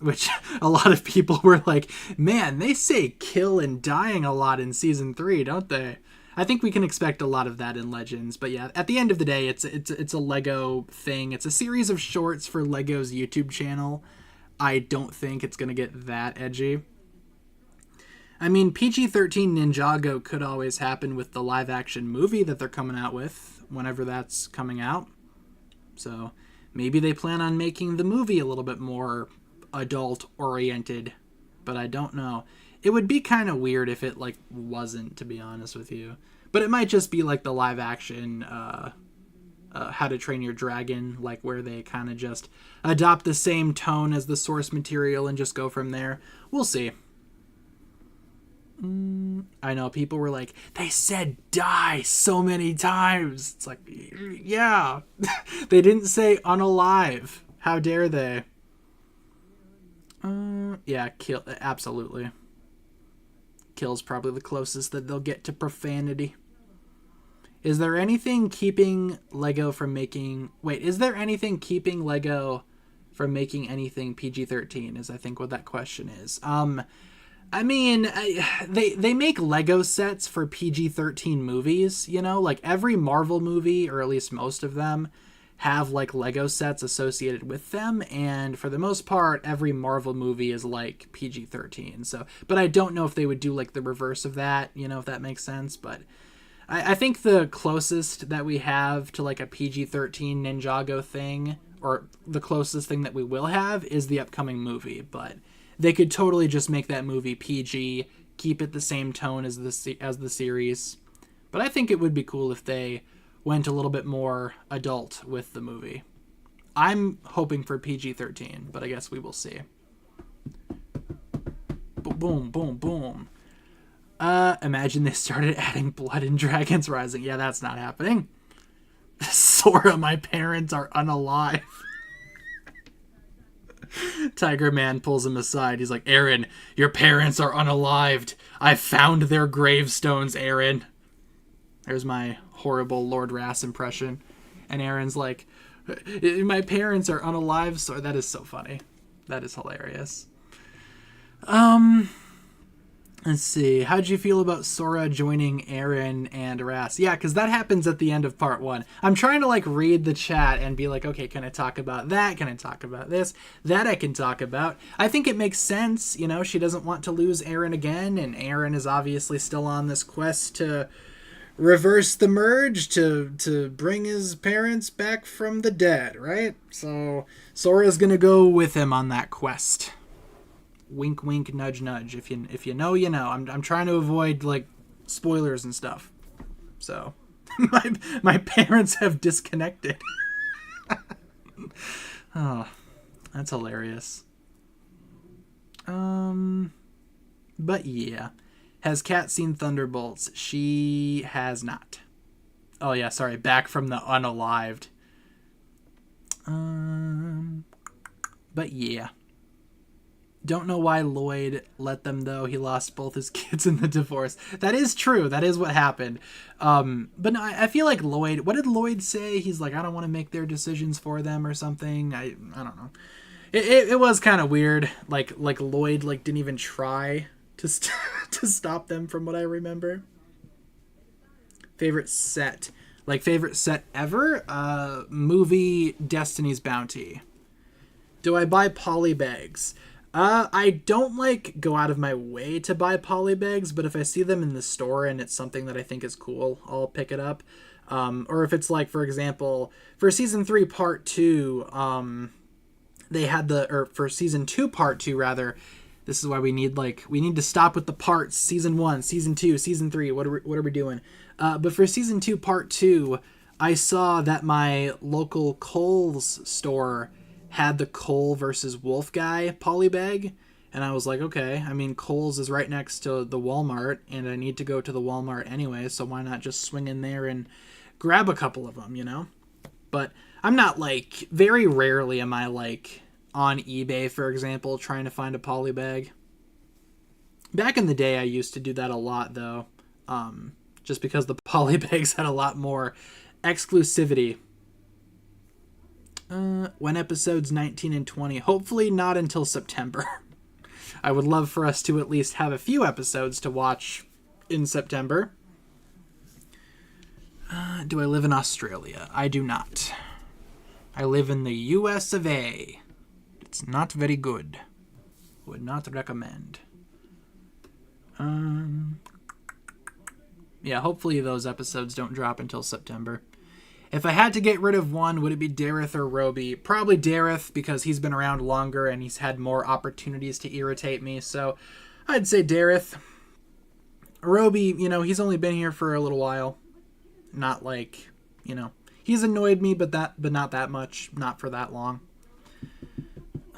Which a lot of people were like, man, they say kill and dying a lot in Season 3, don't they? I think we can expect a lot of that in Legends. But yeah, at the end of the day, it's a Lego thing. It's a series of shorts for Lego's YouTube channel. I don't think it's going to get that edgy. I mean, PG-13 Ninjago could always happen with the live-action movie that they're coming out with, whenever that's coming out. So maybe they plan on making the movie a little bit more adult-oriented, but I don't know. It would be kind of weird if it, like, wasn't, to be honest with you. But it might just be like the live-action How to Train Your Dragon, like where they kind of just adopt the same tone as the source material and just go from there. We'll see. I know, people were like, they said die so many times. It's like, yeah. They didn't say unalive. How dare they? Yeah, kill, absolutely. Kill's probably the closest that they'll get to profanity. Is there anything keeping Lego from making... Wait, is there anything keeping Lego from making anything PG-13, is I think what that question is. I mean, they make Lego sets for PG-13 movies, you know? Like, every Marvel movie, or at least most of them, have, like, Lego sets associated with them, and for the most part, every Marvel movie is, like, PG-13. So, but I don't know if they would do, like, the reverse of that, you know, if that makes sense, but I think the closest that we have to, like, a PG-13 Ninjago thing, or the closest thing that we will have, is the upcoming movie, but they could totally just make that movie PG, keep it the same tone as the series. But I think it would be cool if they went a little bit more adult with the movie. I'm hoping for PG-13, but I guess we will see. Boom, boom, boom. Imagine they started adding blood in Dragons Rising. Yeah, that's not happening. Sora, my parents are unalive. Tiger Man pulls him aside. He's like, Aaron, your parents are unalived. I found their gravestones, Aaron. There's my horrible Lord Rass impression. And Aaron's like, my parents are unalive. So that is so funny. That is hilarious. Let's see. How'd you feel about Sora joining Aaron and Rass? Yeah, because that happens at the end of part 1. I'm trying to like read the chat and be like, okay, can I talk about that? Can I talk about this? That I can talk about. I think it makes sense. You know, she doesn't want to lose Aaron again, and Aaron is obviously still on this quest to reverse the merge, to bring his parents back from the dead, right? So Sora's gonna go with him on that quest. Wink, wink, nudge, nudge. If you know, you know. I'm trying to avoid like spoilers and stuff. So my parents have disconnected. Oh, that's hilarious. But yeah, has Kat seen Thunderbolts? She has not. Oh yeah, sorry. Back from the unalived. But yeah. Don't know why Lloyd let them, though. He lost both his kids in the divorce. That is true. That is what happened. But no, I feel like Lloyd... What did Lloyd say? He's like, I don't want to make their decisions for them or something. I don't know. It was kind of weird. Like Lloyd like didn't even try to to stop them from what I remember. Favorite set. Like favorite set ever? Movie Destiny's Bounty. Do I buy polybags? I don't like go out of my way to buy polybags, but if I see them in the store and it's something that I think is cool, I'll pick it up. Or if it's like, for example, for season 3 part 2, they had for season 2 part 2 rather. This is why we need to stop with the parts. Season 1, season 2, season 3. What are we doing? But for season 2 part 2, I saw that my local Kohl's store had the Cole versus Wolf guy polybag, and I was like, okay, I mean, Kohl's is right next to the Walmart, and I need to go to the Walmart anyway, so why not just swing in there and grab a couple of them, you know? But I'm not like, very rarely am I like on eBay, for example, trying to find a polybag. Back in the day, I used to do that a lot, though, just because the polybags had a lot more exclusivity. When episodes 19 and 20? Hopefully not until September. I would love for us to at least have a few episodes to watch in September. Do I live in Australia? I do not. I live in the US of A. It's not very good. Would not recommend. Yeah, hopefully those episodes don't drop until September. If I had to get rid of one, would it be Dareth or Roby? Probably Dareth, because he's been around longer and he's had more opportunities to irritate me. So I'd say Dareth. Roby, you know, he's only been here for a little while. Not like, you know, he's annoyed me, but not that much. Not for that long.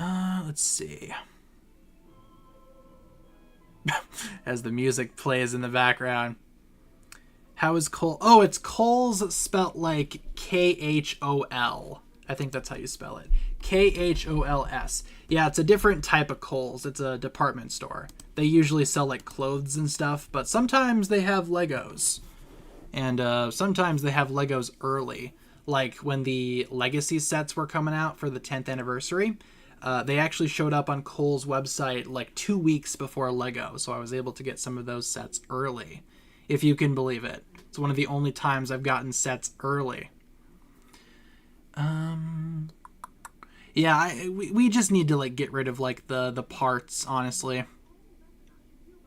Let's see. As the music plays in the background. How is Cole? Oh, it's Kohl's spelt like Khol. I think that's how you spell it. Khols. Yeah, it's a different type of Kohl's. It's a department store. They usually sell like clothes and stuff, but sometimes they have Legos. And sometimes they have Legos early. Like when the Legacy sets were coming out for the 10th anniversary, they actually showed up on Kohl's website like 2 weeks before Lego. So I was able to get some of those sets early. If you can believe it. It's one of the only times I've gotten sets early. Yeah, we just need to like get rid of like the parts, honestly.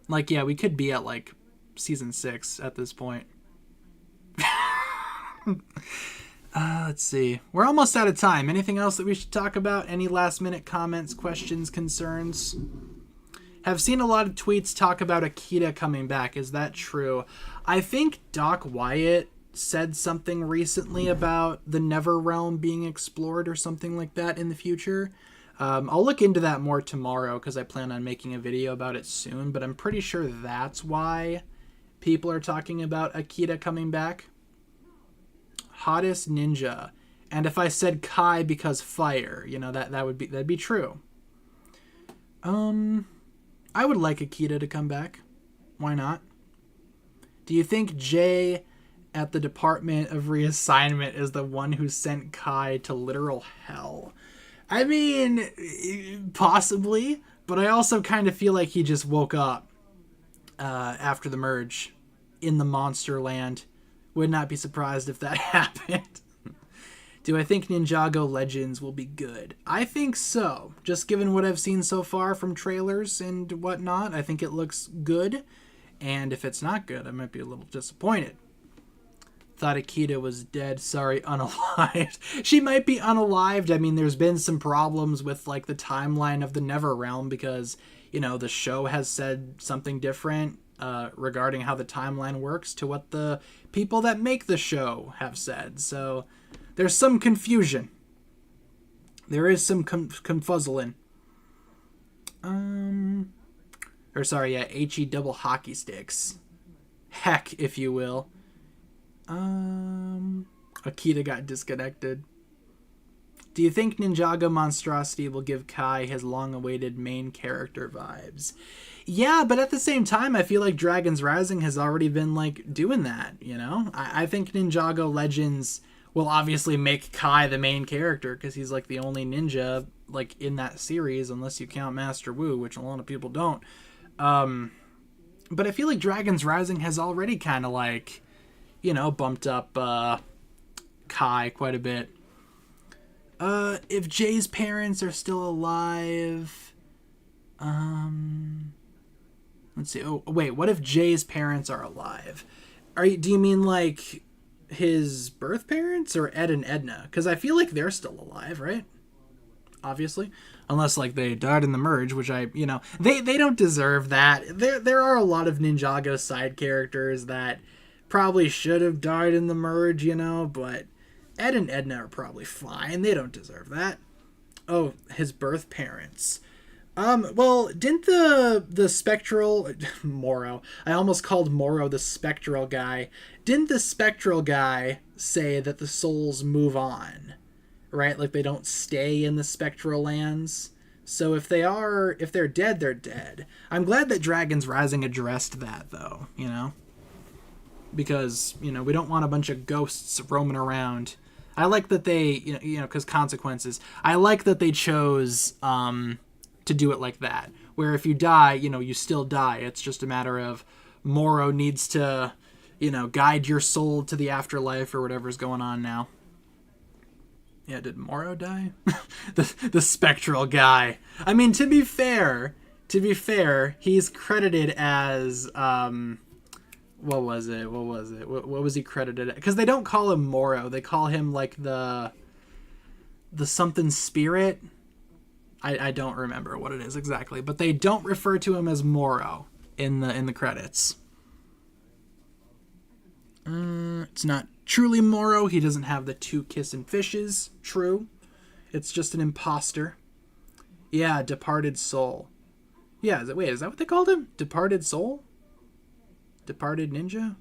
Like, yeah, we could be at like season 6 at this point. Let's see. We're almost out of time. Anything else that we should talk about? Any last minute comments, questions, concerns? Have seen a lot of tweets talk about Akita coming back. Is that true? I think Doc Wyatt said something recently about the Never Realm being explored or something like that in the future. I'll look into that more tomorrow because I plan on making a video about it soon, but I'm pretty sure that's why people are talking about Akita coming back. Hottest ninja. And if I said Kai because fire, you know, that'd be true. I would like Akita to come back. Why not? Do you think Jay at the Department of Reassignment is the one who sent Kai to literal hell? I mean, possibly, but I also kind of feel like he just woke up after the merge in the monster land. Would not be surprised if that happened. Do I think Ninjago Legends will be good? I think so. Just given what I've seen so far from trailers and whatnot, I think it looks good. And if it's not good, I might be a little disappointed. Thought Akita was dead. Sorry, unalived. She might be unalived. I mean, there's been some problems with like the timeline of the Never Realm because, you know, the show has said something different regarding how the timeline works to what the people that make the show have said. So there's some confusion. There is some confuzzling. HE double hockey sticks. Heck, if you will. Akita got disconnected. Do you think Ninjago Monstrosity will give Kai his long-awaited main character vibes? Yeah, but at the same time, I feel like Dragon's Rising has already been, like, doing that, you know? I think Ninjago Legends will obviously make Kai the main character because he's, like, the only ninja, like, in that series, unless you count Master Wu, which a lot of people don't. But I feel like Dragon's Rising has already kind of, like, you know, bumped up Kai quite a bit. If Jay's parents are still alive, let's see. Oh, wait, what if Jay's parents are alive? Do you mean like his birth parents or Ed and Edna? Because I feel like they're still alive, right? Obviously, unless like they died in the merge, which they don't deserve that. There are a lot of Ninjago side characters that probably should have died in the merge, you know, but Ed and Edna are probably fine. They don't deserve that. Oh, his birth parents. Well, didn't the spectral Moro? I almost called Moro the spectral guy. Didn't the spectral guy say that the souls move on, right? Like they don't stay in the spectral lands. So if they're dead, they're dead. I'm glad that Dragon's Rising addressed that, though. You know, because we don't want a bunch of ghosts roaming around. I like that they, because consequences. I like that they chose to do it like that, where if you die, you still die. It's just a matter of Moro needs to, guide your soul to the afterlife or whatever's going on now. Yeah, did Moro die? the spectral guy. I mean, to be fair, he's credited as what was it? What was he credited? Because they don't call him Moro. They call him like the something spirit. I don't remember what it is exactly, but they don't refer to him as Moro in the credits. It's not truly Moro. He doesn't have the 2 kissing fishes. True. It's just an imposter. Yeah, departed soul. Yeah, is that what they called him? Departed soul? Departed ninja?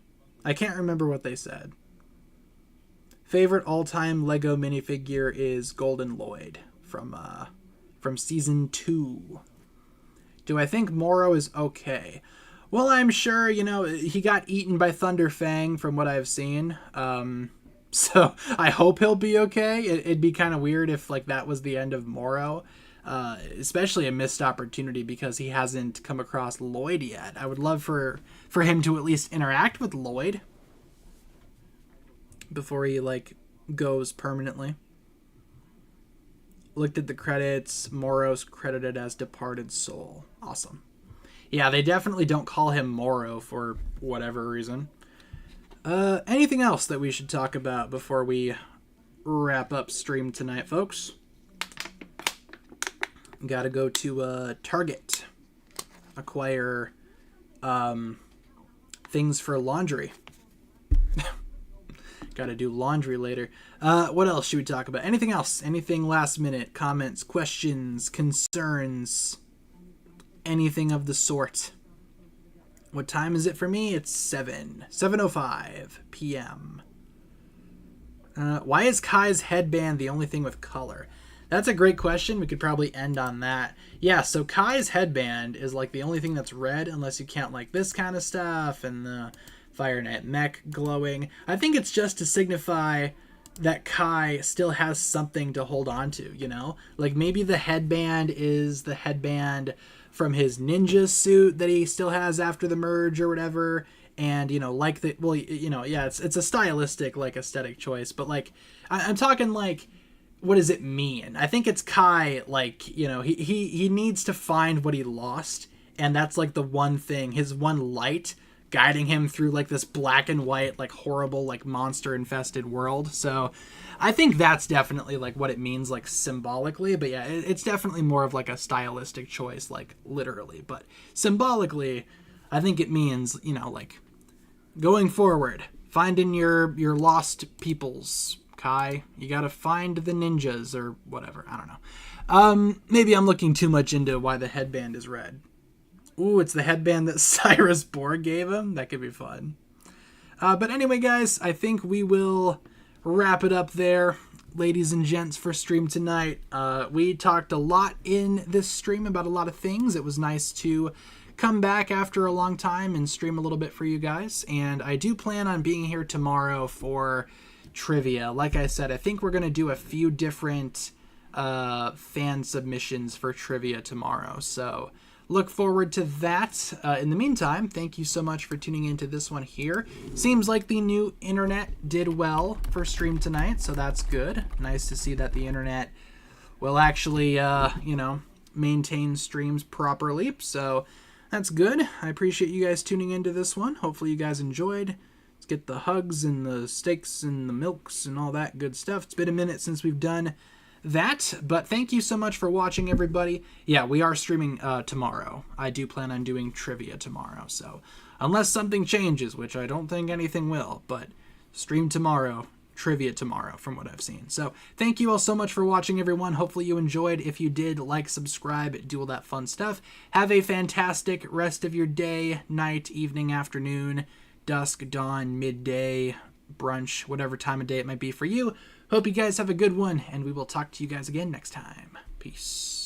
I can't remember what they said. Favorite all-time Lego minifigure is Golden Lloyd from season 2. Do I think Moro is okay? Well, I'm sure, he got eaten by Thunderfang from what I've seen. So I hope he'll be okay. It'd be kind of weird if like that was the end of Moro. Especially a missed opportunity because he hasn't come across Lloyd yet. I would love for him to at least interact with Lloyd before he like goes permanently. Looked at the credits. Moro's credited as departed soul. Awesome. Yeah, they definitely don't call him Moro for whatever reason. Anything else that we should talk about before we wrap up stream tonight, folks? Gotta go to Target. Acquire things for laundry. Got to do laundry later. What else should we talk about? Anything else? Anything last minute? Comments, questions, concerns, anything of the sort? What time is it for me? It's 7:05 p.m. Why is Kai's headband the only thing with color? That's a great question. We could probably end on that. Yeah, so Kai's headband is like the only thing that's red, unless you count like this kind of stuff and the Fire Knight mech glowing. I think it's just to signify that Kai still has something to hold on to, you know? Like maybe the headband is the headband from his ninja suit that he still has after the merge or whatever. And, you know, like the, well, you know, yeah, it's a stylistic, like, aesthetic choice. But, like, I'm talking, like, what does it mean? I think it's Kai, like, you know, he needs to find what he lost. And that's, like, the one thing, his one light guiding him through like this black and white, like horrible, like monster infested world. So I think that's definitely like what it means, like symbolically. But yeah, it's definitely more of like a stylistic choice, like literally. But symbolically, I think it means, you know, like going forward, finding your lost peoples. Kai, you gotta find the ninjas or whatever. I don't know. Maybe I'm looking too much into why the headband is red. Ooh, it's the headband that Cyrus Borg gave him. That could be fun. But anyway, guys, I think we will wrap it up there, ladies and gents, for stream tonight. We talked a lot in this stream about a lot of things. It was nice to come back after a long time and stream a little bit for you guys. And I do plan on being here tomorrow for trivia. Like I said, I think we're going to do a few different fan submissions for trivia tomorrow. So look forward to that. In the meantime, thank you so much for tuning into this one here. Seems like the new internet did well for stream tonight, so that's good. Nice to see that the internet will actually, you know, maintain streams properly. So that's good. I appreciate you guys tuning into this one. Hopefully you guys enjoyed. Let's get the hugs and the steaks and the milks and all that good stuff. It's been a minute since we've done that, but thank you so much for watching, everybody. Yeah, we are streaming tomorrow. I do plan on doing trivia tomorrow, so unless something changes, which I don't think anything will, but stream tomorrow, trivia tomorrow from what I've seen. So thank you all so much for watching, everyone. Hopefully you enjoyed. If you did, like, subscribe, do all that fun stuff. Have a fantastic rest of your day, night, evening, afternoon, dusk, dawn, midday, brunch, whatever time of day it might be for you. Hope you guys have a good one, and we will talk to you guys again next time. Peace.